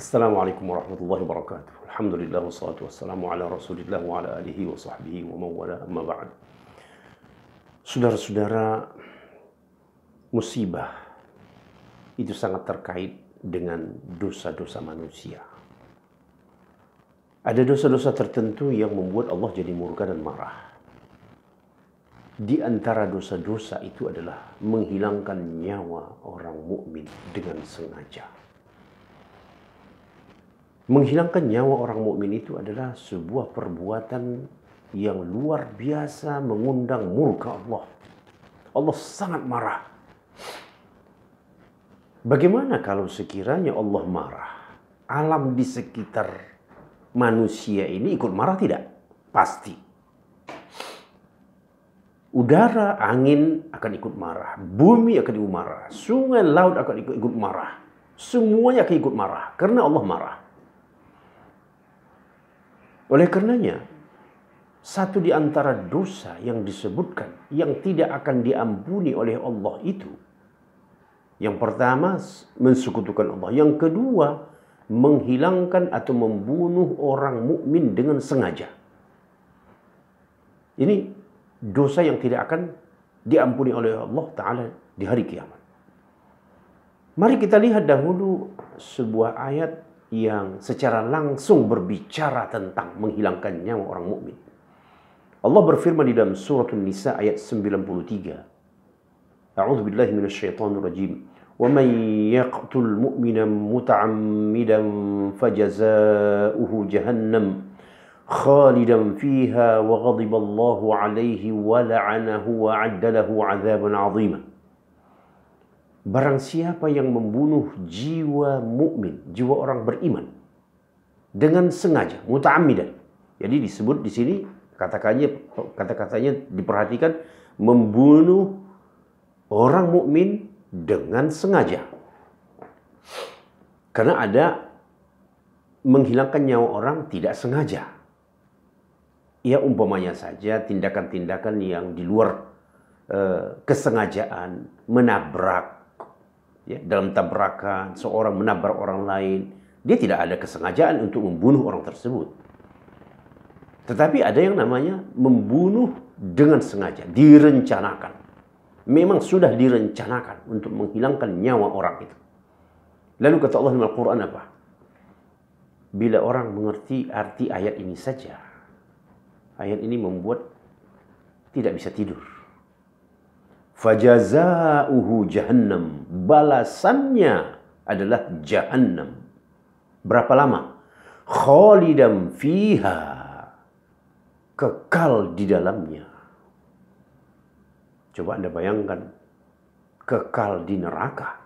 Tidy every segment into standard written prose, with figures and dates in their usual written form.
Assalamualaikum warahmatullahi wabarakatuh. Alhamdulillah wassalatu wassalamu ala Rasulillah wa ala alihi wa sahbihi wa mawala amma ba'd. Saudara-saudara, musibah itu sangat terkait dengan dosa-dosa manusia. Ada dosa-dosa tertentu yang membuat Allah jadi murka dan marah. Di antara dosa-dosa itu adalah menghilangkan nyawa orang mukmin dengan sengaja. Menghilangkan nyawa orang mukmin itu adalah sebuah perbuatan yang luar biasa mengundang murka Allah. Allah sangat marah. Bagaimana kalau sekiranya Allah marah? Alam di sekitar manusia ini ikut marah tidak? Pasti. Udara, angin akan ikut marah. Bumi akan ikut marah. Sungai, laut akan ikut marah. Semuanya akan ikut marah karena Allah marah. Oleh karenanya, satu di antara dosa yang disebutkan yang tidak akan diampuni oleh Allah itu, yang pertama mensekutukan Allah, yang kedua menghilangkan atau membunuh orang mukmin dengan sengaja. Ini dosa yang tidak akan diampuni oleh Allah Ta'ala di hari kiamat. Mari kita lihat dahulu sebuah ayat yang secara langsung berbicara tentang menghilangkan nyawa orang mukmin. Allah berfirman di dalam surah An-Nisa ayat 93. A'udzu billahi minasyaitonir rajim. Wa man yaqtul mu'mina muta'ammidan fajazaohu jahannam khalidan fiha wa ghadiballahu 'alaihi wa la'anahu wa 'adda lahu 'adzaban 'azima. Barang siapa yang membunuh jiwa mukmin, jiwa orang beriman dengan sengaja, muta'ammidan. Jadi disebut di sini kata-katanya diperhatikan, membunuh orang mukmin dengan sengaja. Karena ada menghilangkan nyawa orang tidak sengaja. Ya umpamanya saja tindakan-tindakan yang di luar kesengajaan, menabrak. Ya, dalam tabrakan, seorang menabrak orang lain, dia tidak ada kesengajaan untuk membunuh orang tersebut. Tetapi ada yang namanya membunuh dengan sengaja, direncanakan. Memang sudah direncanakan untuk menghilangkan nyawa orang itu. Lalu kata Allah dalam Al-Quran apa? Bila orang mengerti arti ayat ini saja, ayat ini membuat tidak bisa tidur. Fajazauhu jahannam, balasannya adalah jahannam. Berapa lama? Khalidan fiha, kekal di dalamnya. Coba Anda bayangkan, kekal di neraka.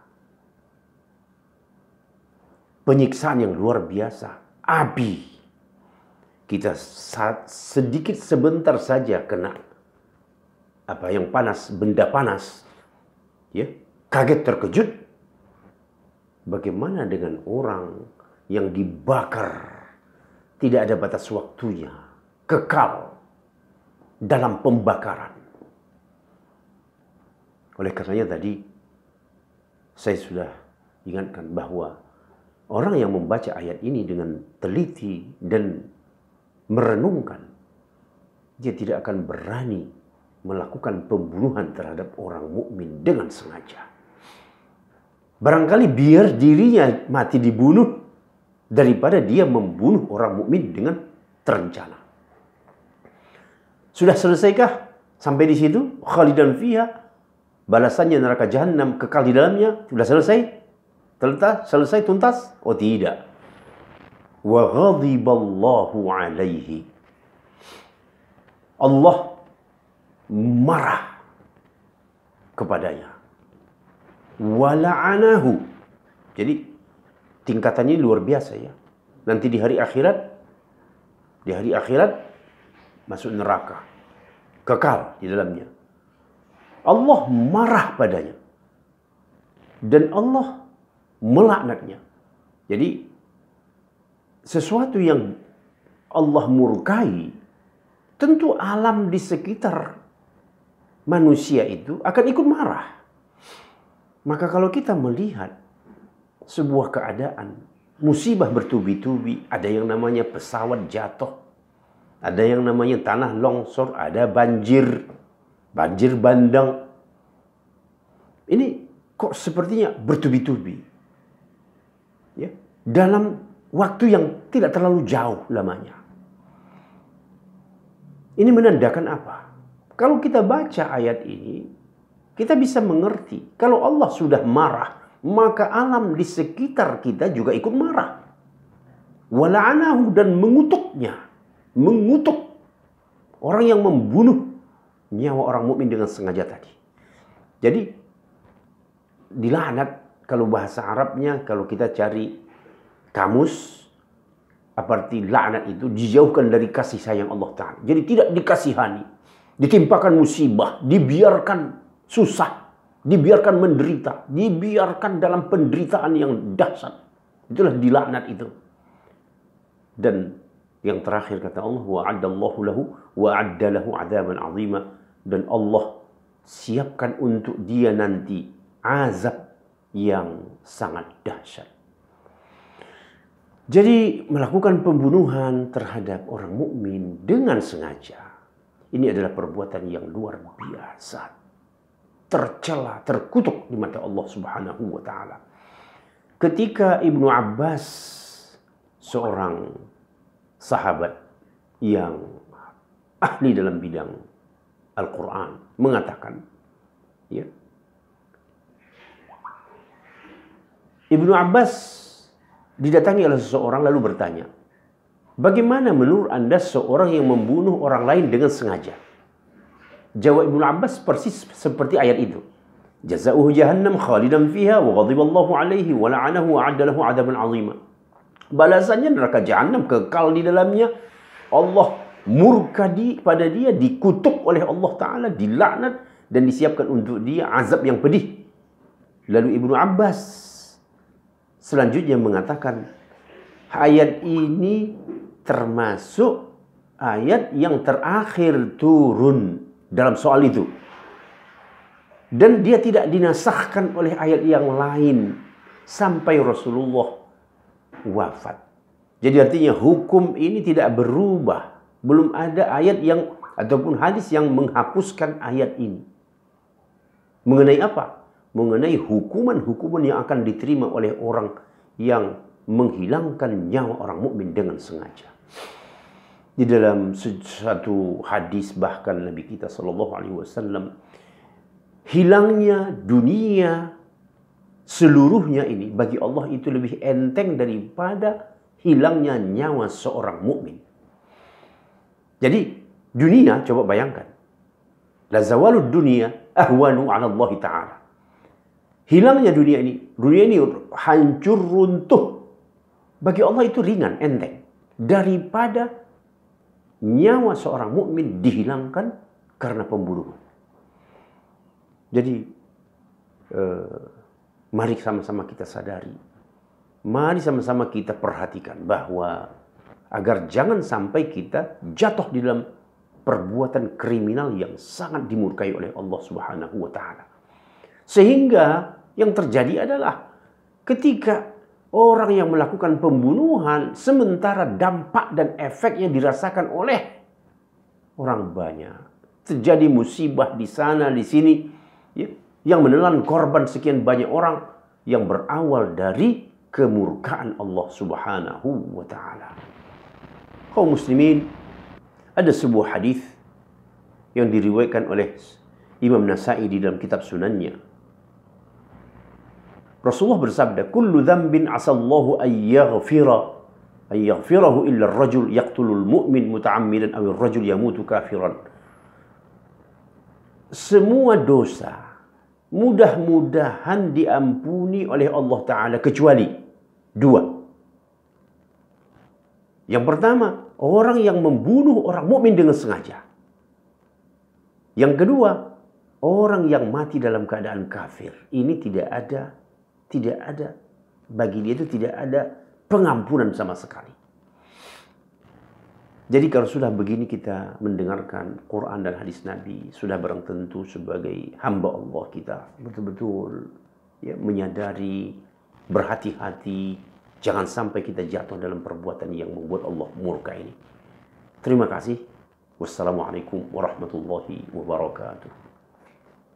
Penyiksaan yang luar biasa, api. Kita sedikit sebentar saja kena yang panas, benda panas, ya, kaget terkejut. Bagaimana dengan orang yang dibakar, tidak ada batas waktunya, kekal dalam pembakaran. Oleh karenanya tadi saya sudah ingatkan bahwa orang yang membaca ayat ini dengan teliti dan merenungkan, dia tidak akan berani melakukan pembunuhan terhadap orang mukmin dengan sengaja. Barangkali biar dirinya mati dibunuh daripada dia membunuh orang mukmin dengan terencana. Sudah selesaikah sampai di situ? Khalidan fiha, balasannya neraka jahanam, kekal di dalamnya. Sudah selesai? Selesai tuntas? Oh tidak. Wa ghadiballahu 'alaihi. Allah marah kepadanya. Wala'anahu. Jadi tingkatannya luar biasa ya. Nanti di hari akhirat masuk neraka. Kekal di dalamnya. Allah marah padanya. Dan Allah melaknatnya. Jadi sesuatu yang Allah murkai, tentu alam di sekitar manusia itu akan ikut marah. Maka kalau kita melihat sebuah keadaan musibah bertubi-tubi, ada yang namanya pesawat jatuh, ada yang namanya tanah longsor, ada banjir bandang. Ini kok sepertinya bertubi-tubi. Ya, dalam waktu yang tidak terlalu jauh lamanya. Ini menandakan apa? Kalau kita baca ayat ini, kita bisa mengerti kalau Allah sudah marah, maka alam di sekitar kita juga ikut marah. Wala'anahu, dan mengutuknya, mengutuk orang yang membunuh nyawa orang mukmin dengan sengaja tadi. Jadi dilaknat, kalau bahasa Arabnya, kalau kita cari kamus, arti laknat itu dijauhkan dari kasih sayang Allah Ta'ala. Jadi tidak dikasihani, ditimpakan musibah, dibiarkan susah, dibiarkan menderita, dibiarkan dalam penderitaan yang dahsyat. Itulah dilaknat itu. Dan yang terakhir kata Allah, wa'addallahu lahu wa'addalahu 'adzaban 'azima, dan Allah siapkan untuk dia nanti azab yang sangat dahsyat. Jadi melakukan pembunuhan terhadap orang mukmin dengan sengaja, ini adalah perbuatan yang luar biasa, tercela, terkutuk di mata Allah Subhanahu wa taala. Ketika Ibnu Abbas, seorang sahabat yang ahli dalam bidang Al-Quran, mengatakan, ya, Ibnu Abbas didatangi oleh seseorang lalu bertanya, bagaimana menurut Anda seorang yang membunuh orang lain dengan sengaja? Jawab Ibnu Abbas persis seperti ayat itu. Jazauhu jahannam khalidan fiha wa ghadiballahu alaihi wa la'anahu wa 'adda lahu 'adaban 'azima. Balasannya neraka jahanam, kekal di dalamnya. Allah murka pada dia, dikutuk oleh Allah Ta'ala, dilaknat, dan disiapkan untuk dia azab yang pedih. Lalu Ibnu Abbas selanjutnya mengatakan, ayat ini termasuk ayat yang terakhir turun dalam soal itu. Dan dia tidak dinasahkan oleh ayat yang lain sampai Rasulullah wafat. Jadi artinya hukum ini tidak berubah. Belum ada ayat yang ataupun hadis yang menghapuskan ayat ini. Mengenai apa? Mengenai hukuman-hukuman yang akan diterima oleh orang yang menghilangkan nyawa orang mukmin dengan sengaja. Di dalam satu hadis bahkan Nabi kita SAW, hilangnya dunia seluruhnya ini bagi Allah itu lebih enteng daripada hilangnya nyawa seorang mukmin. Jadi dunia, coba bayangkan, la zawalud dunia ahwanu 'ala Allah Ta'ala. Hilangnya dunia ini hancur runtuh, bagi Allah itu ringan, enteng, daripada nyawa seorang mukmin dihilangkan karena pembunuhan. Jadi mari sama-sama kita sadari, mari sama-sama kita perhatikan bahwa agar jangan sampai kita jatuh di dalam perbuatan kriminal yang sangat dimurkai oleh Allah Subhanahu wa Ta'ala. Sehingga yang terjadi adalah ketika orang yang melakukan pembunuhan, sementara dampak dan efeknya dirasakan oleh orang banyak. Terjadi musibah di sana, di sini, ya, yang menelan korban sekian banyak orang yang berawal dari kemurkaan Allah Subhanahu wa Ta'ala. Kaum muslimin, ada sebuah hadis yang diriwayatkan oleh Imam Nasa'i di dalam kitab Sunannya. Rasulullah bersabda, kullu dzambin asallahu yaghfirahu illa ar-rajul yaqtulul mu'min muta'ammidan aw ar-rajul yamutu kafiran. Semua dosa mudah-mudahan diampuni oleh Allah Ta'ala kecuali dua. Yang pertama, orang yang membunuh orang mukmin dengan sengaja. Yang kedua, orang yang mati dalam keadaan kafir. Ini tidak ada bagi dia itu tidak ada pengampunan sama sekali. Jadi kalau sudah begini kita mendengarkan Quran dan hadis Nabi, sudah barang tentu sebagai hamba Allah kita betul-betul ya, menyadari, berhati-hati, Jangan sampai kita jatuh dalam perbuatan yang membuat Allah murka ini. Terima kasih. Wassalamualaikum warahmatullahi wabarakatuh.